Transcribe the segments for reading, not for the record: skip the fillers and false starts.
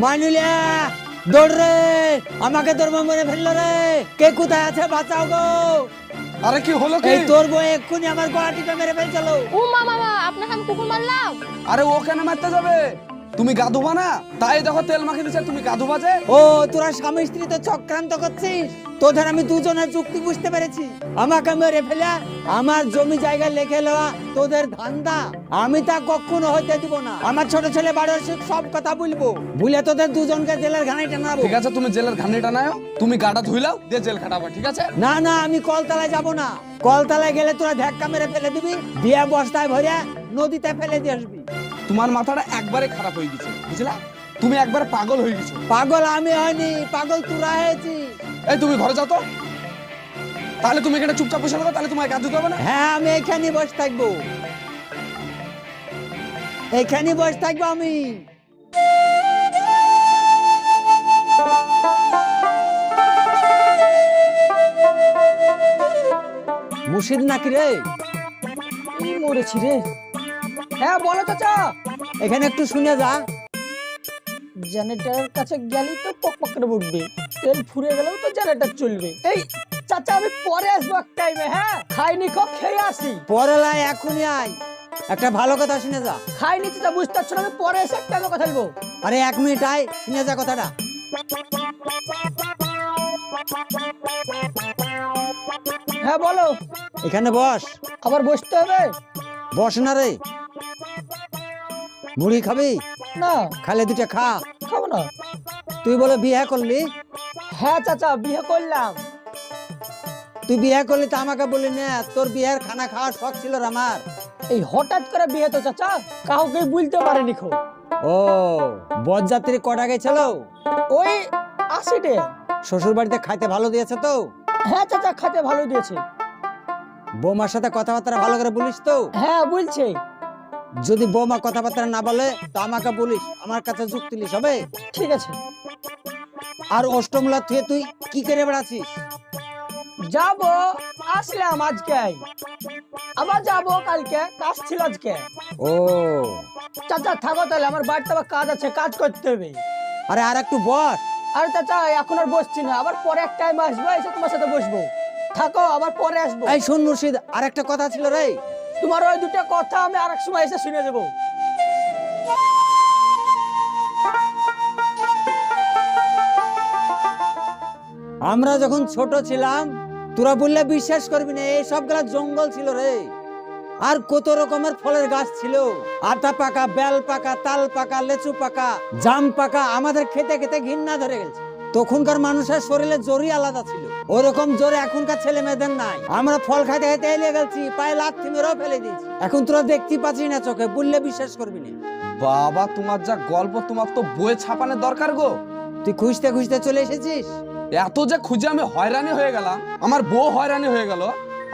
মাইনুলিয়া দৌড় রে, আমাকে তোর বউ মেরে ফেললো রে, কে কোথায় আছে বাঁচাও গো। আরে কি হলো কি? এই তোর বউ এক্ষুনি আমার গলা টিপে মেরে ফেলছিল। ও মামা আপনাকে আমি কুকুর মারলাম? আরে ও কেন মারতে যাবে? তুমি গা ধোবা না, তাই দেখো তেল মাখিয়ে দিচ্ছে, তুমি গা ধোবা যে? ও তোরা স্বামী স্ত্রী তো চক্রান্ত করছিস। তোদের আমি দুজনের চুক্তি বুঝতে পেরেছি। আমাকে মেরে ফেলে আমার জমি জায়গা লিখে লওয়া তোদের ধান্দা, আমি তা কখনো হইতে দিব না। আমার ছোট ছেলে বড় সব কথা বলবো, ভুলে তোদের দুজনকে জেলের ঘানায় টানাবো। ঠিক আছে, তুমি জেলের ঘানি টানাও, তুমি গাটা ধুইলাও দিয়ে জেল খাটাবা, ঠিক আছে? না না, আমি কলতলায় যাব না। কলতলায় গেলে তোরা ধাক্কা মেরে ফেলে দিবি, দিয়ে বস্তায় ভরে নদীতে ফেলে দিয়ে আসবি। তোমার মাথাটা একবারে খারাপ হয়ে গেছে, বুঝলা? তুমি একবার পাগল হয়ে গেছো। পাগল আমি হয়নি, পাগল তোরা হয়েছিস। এই তুমি ঘরে যাও তো। তাহলে তুমি এখানে চুপচাপ বসে থাকো, তাহলে তোমার গা ধুতে হবে না। হ্যাঁ, আমি এখানে বসে থাকবো, এখানে বসে থাকবো আমি। মুর্শিদ নাকি রে? মরেছি রে। হ্যাঁ বলো চাচা। এখানে একটু শুনে যা। জেনারেটরের কাছে গেলেই তো পক পক করে উঠবে, তেল ফুরিয়ে গেলেও তো জেনারেটর চলবে। এই চাচা আমি পরে আসবো এক টাইমে। হ্যাঁ খাইনি খো খেয়ে আসি। পরে লাই, এখনই আয়। একটা ভালো কথা শুনে যা। খাইনি চাচা, বুঝতে পারছো না, আমি পরে এসে এক টাইমে কথা বলবো। আরে 1 মিনিট আয়, শুনে যা কথাটা। হ্যাঁ বলো। এখানে বস। আবার বসতে হবে? বস না রে। মুড়ি খাবি? না খালে দুটা খা। খাবো না। তুই বলে বিয়ে করলি? হ্যাঁ চাচা বিয়ে করলাম। তুই বিয়ে করলি তো আমাকে বলি না, তোর বিয়ের খানা খাওয়ার শখ ছিল রে আমার। এই হঠাৎ করে বিয়ে তো চাচা, কাউকে বলতে পারেনি খো। ও বরযাত্রী কটা গেছিল? ওই 80টে। শ্বশুর বাড়িতে খাইতে ভালো দিয়েছে তো? হ্যাঁ চাচা খেতে ভালো দিয়েছে। বৌমার সাথে কথাবার্তা ভালো করে বলিস তো? হ্যাঁ বলছে। যদি বৌমা কথাবার্তা না বলে তো আমাকে বলিস, আমার কাছে যুক্তি লিস হবে? ঠিক আছে। আর অষ্টমলা তুই তুই কি করে বেড়াচ্ছিস? যাবো, আসলাম আজকে, আবার যাবো কালকে, কাজ ছিল আজকে। ও চাচা থাকো তাহলে, আমার বাড়িতে আবার কাজ আছে, কাজ করতে হবে। আরে আর একটু বস। আরে চাচা এখন আর বসছি না, আবার পরে এক টাইম আসবো, এসে তোমার সাথে বসবো। থাকো, আবার পরে আসবো। এই শোন মুর্শিদ, আর একটা কথা ছিল রে। তোমার ওই দুটো কথা আমি আরেক সময় এসে শুনে যাবো। আমরা যখন ছোট ছিলাম, তোরা বললে বিশ্বাস করবি না, এই সবগুলা জঙ্গল ছিল রে। আর কত রকমের ফলের গাছ ছিল, আতা পাকা, বেল পাকা, তাল পাকা, লেচু পাকা, জাম পাকা। আমাদের খেতে খেতে ঘৃণা ধরে গেছে। তখনকার মানুষের শরীরে জোরই আলাদা ছিল, ওরকম জোরে এখনকার ছেলে মেয়েদের নাই। আমরা ফল খাইতে খাইতে এলিয়ে গেছি, পায়ে লাথি মেরেও ফেলে দিয়েছি। এখন তোরা দেখতে পাচ্ছিস না চোখে, বললে বিশ্বাস করবি না। বাবা তোমার যা গল্প, তোমার তো বইয়ে ছাপানোর দরকার গো। তুই খুঁজতে খুঁজতে চলে এসেছিস। এত যে খুঁজে আমি হয়রানি হয়ে গেলাম, আমার বউ হয়রানি হয়ে গেল,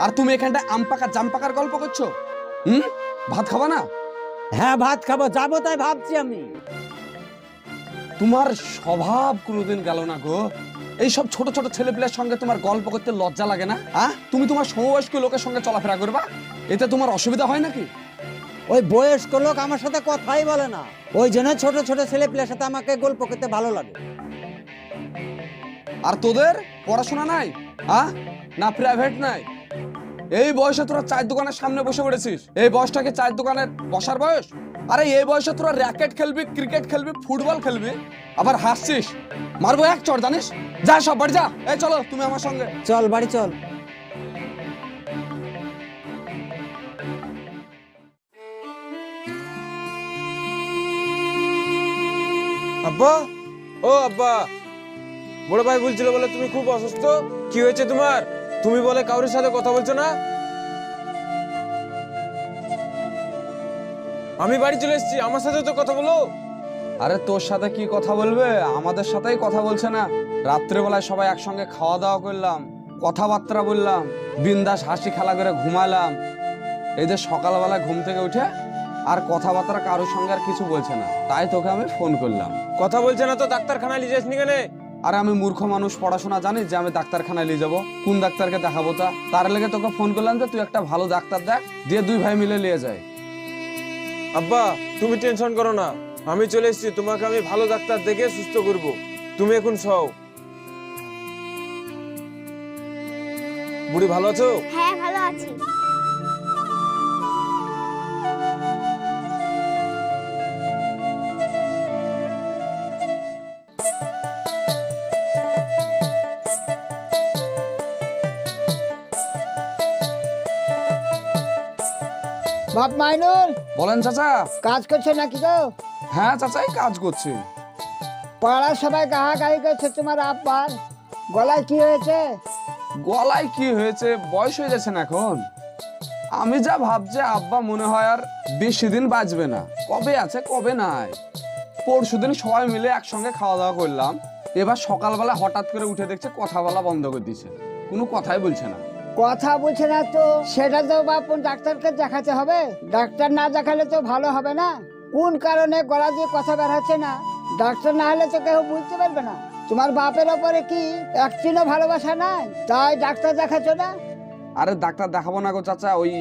আর তুমি এখানটায় আম পাকা জাম পাকার গল্প করছো। ভাত খাবা না? হ্যাঁ ভাত খাবো, যাবো তাই ভাবছি আমি। তোমার স্বভাব কোনোদিন গেল না গো। এইসব ছোট ছোট ছেলেপিলের সঙ্গে তোমার গল্প করতে লজ্জা লাগে না? তুমি তোমার সমবয়স্ক লোকের সঙ্গে চলাফেরা করবা, এতে তোমার অসুবিধা হয় নাকি? ওই বয়স্ক লোক আমার সাথে কথাই বলে না, ওই জন্য ছোট ছোট ছেলে পিলের সাথে আমাকে গল্প করতে ভালো লাগে। আর তোদের পড়াশোনা নাই? না প্রাইভেট নাই? এই বয়সে তোরা চায়ের দোকানের সামনে বসে পড়েছিস। এই বয়সটাকে চায়ের দোকানের বসার বয়স? আরে এই বয়সে তোরা র্যাকেট খেলবি, ক্রিকেট খেলবি, ফুটবল খেলবি, আবার হাসছিস। মারবো এক চড়, জানিস? যা সব বাড়ি যা। এই চলো তুমি আমার সঙ্গে। চল বাড়ি চল। আব্বা, ও আব্বা, বড় ভাই বলছিল বলে তুমি খুব অসুস্থ। কি হয়েছে তোমার? তুমি বলে কারোর সাথে কথা বলছো না। আমি বাড়ি চলে এসেছি, আমার সাথে তো কথা বলো। আরে তোর সাথে কি কথা বলবে, আমাদের সাথেই কথা বলছে না। রাত্রেবেলায় সবাই একসঙ্গে খাওয়া দাওয়া করলাম, কথাবার্তা বললাম, বিন্দাস হাসি খেলা করে ঘুমালাম। এই যে সকালবেলায় ঘুম থেকে উঠে আর কথাবার্তা কারোর সঙ্গে আর কিছু বলছে না, তাই তোকে আমি ফোন করলাম। কথা বলছে না তো ডাক্তারখানায় নিয়ে যাসনি কেন? আর আমি মূর্খ মানুষ, পড়াশোনা জানিস যে আমি ডাক্তারখানায় নিয়ে যাবো? কোন ডাক্তারকে দেখাবো? তার লেগে তোকে ফোন করলাম যে তুই একটা ভালো ডাক্তার দেখ, দিয়ে দুই ভাই মিলে নিয়ে যায়। আব্বা তুমি টেনশন করো না, আমি চলে এসেছি, তোমাকে আমি ভালো ডাক্তার দেখে সুস্থ করব। তুমি এখন সও। বুড়ি ভালো আছো? হ্যাঁ ভালো আছি। বাপ মাইনুল, বলেন চাচা। কাজ করছো নাকি গো? হ্যাঁ চাচাই কাজ করছি। পাড়ার সবাই গাহাগাহি করছে তোমার আব্বার গলায় কি হয়েছে? গলায় কি হয়েছে, বয়স হয়ে যাচ্ছে না এখন। আমি যা ভাবছি আব্বা মনে হয় আর বেশি দিন বাঁচবে না। কবে আছে কবে নাই। পরশুদিন সবাই মিলে একসঙ্গে খাওয়া দাওয়া করলাম, এবার সকালবেলা হঠাৎ করে উঠে দেখছে কথা বলা বন্ধ করে দিয়েছে, কোনো কথাই বলছে না। কথা বলছে না তো সেটা তো বাপ ডাক্তারকে দেখাতে হবে। ডাক্তার না দেখালে তো ভালো হবে না। কোন কারণে গলা দিয়ে কথা বের হচ্ছে না, ডাক্তার না হলে তো কেউ বুঝতে পারবে না। তোমার বাপের ওপরে কি একদিনও ভালোবাসা নাই, তাই ডাক্তার দেখাচ্ছ না? আরে ডাক্তার দেখাবো না গো চাচা, ওই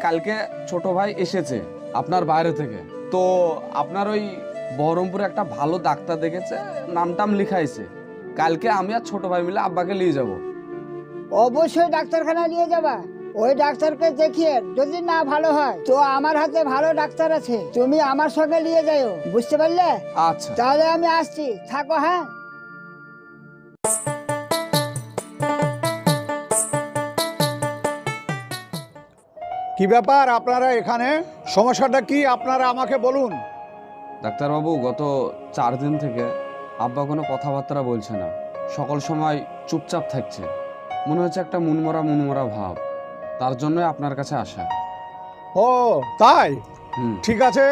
কালকে ছোট ভাই এসেছে আপনার বাইরে থেকে, তো আপনার ওই বহরমপুরে একটা ভালো ডাক্তার দেখেছে, নামটাম লিখাইছে। কালকে আমি আর ছোট ভাই মিলে আব্বাকে নিয়ে যাব। অবশ্যই ডাক্তারখানা নিয়ে যাবা। ওই ডাক্তারকে দেখিয়ে যদি না ভালো হয় তো আমার হাতে ভালো ডাক্তার আছে, তুমি আমার সঙ্গে নিয়ে যাও, বুঝতে পারলে? আচ্ছা তাহলে আমি আসছি, থাকো। হ্যাঁ কি ব্যাপার আপনারা এখানে? সমস্যাটা কি আপনারা আমাকে বলুন। ডাক্তারবাবু, গত 4 দিন থেকে আব্বা কোনো কথাবার্তা বলছে না, সকল সময় চুপচাপ থাকছে, মনে হচ্ছে একটা মনমরা ভাব। তার জন্য আপনার কাছে আসা। ও তাই? হুম। ঠিক আছে,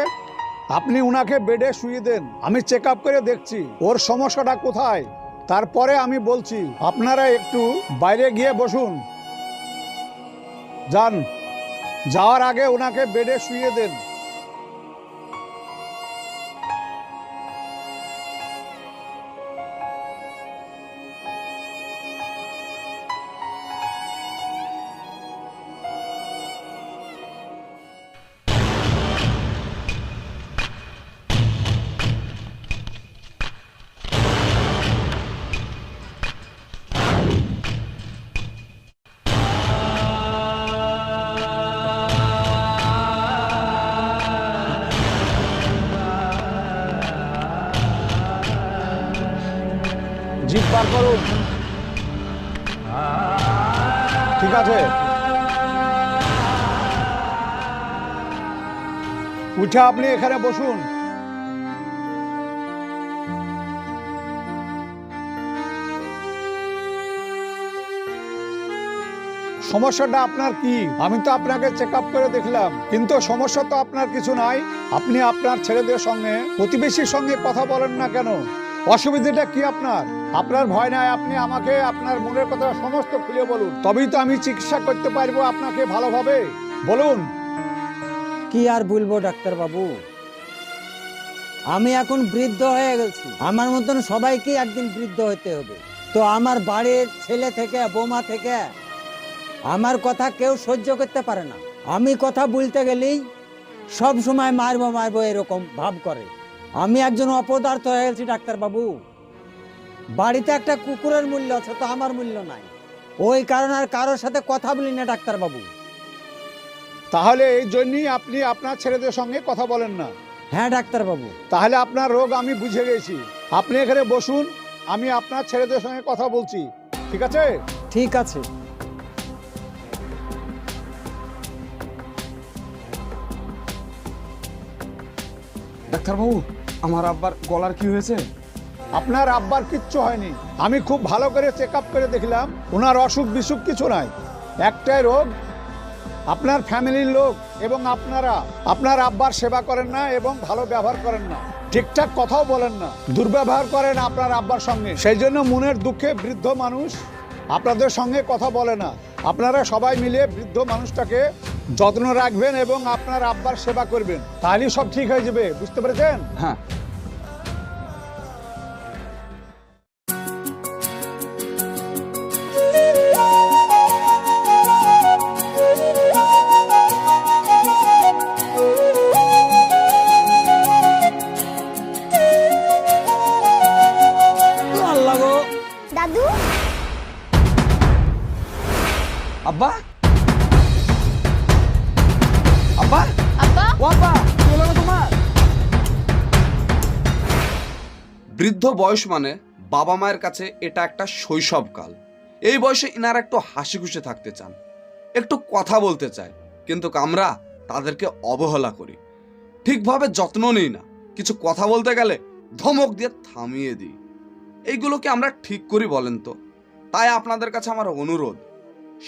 আপনি উনাকে বেডে শুয়ে দেন, আমি চেক আপ করে দেখছি ওর সমস্যাটা কোথায়, তারপরে আমি বলছি। আপনারা একটু বাইরে গিয়ে বসুন, যান, যাওয়ার আগে ওনাকে বেডে শুয়ে দেন। জিভ বার করুন। ঠিক আছে, উঠে আপনি এখানে বসুন। সমস্যাটা আপনার কি? আমি তো আপনাকে চেক আপ করে দেখলাম, কিন্তু সমস্যা তো আপনার কিছু নাই। আপনি আপনার ছেলেদের সঙ্গে, প্রতিবেশীর সঙ্গে কথা বলেন না কেন? অসুবিধাটা কি আপনার? আপনার ভয় নাই, আপনি আমাকে আপনার মনের কথা সমস্ত খুলে বলুন, তবেই তো আমি চিকিৎসা করতে পারবো আপনাকে ভালোভাবে। বলুন। কি আর বলবো ডাক্তার বাবু, আমি এখন বৃদ্ধ হয়ে গেছি, আমার মতন সবাইকে একদিন বৃদ্ধ হতে হবে। তো আমার বাড়ির ছেলে থেকে বৌমা থেকে আমার কথা কেউ সহ্য করতে পারে না। আমি কথা বলতে গেলেই সব সময় মারবো এরকম ভাব করে। আমি একজন অপদার্থ হয়ে গেছি ডাক্তার বাবু। বাড়িতে একটা কুকুরের মূল্য আছে, তো আমার মূল্য নাই। ওই কারণে আর কারোর সাথে কথা বলি না ডাক্তার বাবু। তাহলে এই জন্যই আপনি আপনার ছেলেদের সঙ্গে কথা বলেন না? হ্যাঁ ডাক্তার বাবু। তাহলে আপনার রোগ আমি বুঝে গেছি। আপনি এখানে বসুন, আমি আপনার ছেলেদের সঙ্গে কথা বলছি, ঠিক আছে? ঠিক আছে। ডাক্তারবাবু, আমার আব্বার গলার কি হয়েছে? আপনার আব্বার কিচ্ছু হয়নি, আমি খুব ভালো করে চেক আপ করে দেখলাম, ওনার অসুখ বিসুখ কিছু নাই। একটাই রোগ, আপনার ফ্যামিলির লোক এবং আপনারা আপনার আব্বার সেবা করেন না এবং ভালো ব্যবহার করেন না, ঠিকঠাক কথাও বলেন না, দুর্ব্যবহার করেন আপনার আব্বার সঙ্গে। সেই জন্য মনের দুঃখে বৃদ্ধ মানুষ আপনাদের সঙ্গে কথা বলে না। আপনারা সবাই মিলে বৃদ্ধ মানুষটাকে যত্ন রাখবেন এবং আপনার আব্বার সেবা করবেন, তাহলেই সব ঠিক হয়ে যাবে, বুঝতে পেরেছেন? হ্যাঁ। আব্বা আব্বা আব্বা ও আব্বা কি হলো গো তোমার? বৃদ্ধ বয়স মানে বাবা মায়ের কাছে এটা একটা শৈশবকাল। এই বয়সে ইনারা একটু হাসি খুশি থাকতে চান, একটু কথা বলতে চায়, কিন্তু আমরা তাদেরকে অবহেলা করি, ঠিকভাবে যত্ন নিই না, কিছু কথা বলতে গেলে ধমক দিয়ে থামিয়ে দিই। এইগুলোকে আমরা ঠিক করি বলেন তো? তাই আপনাদের কাছে আমার অনুরোধ,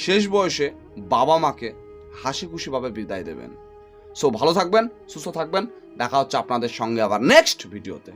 শেষ বয়সে বাবা মাকে হাসি খুশিভাবে বিদায় দেবেন। সো ভালো থাকবেন, সুস্থ থাকবেন, দেখা হচ্ছে আপনাদের সঙ্গে আবার নেক্সট ভিডিওতে।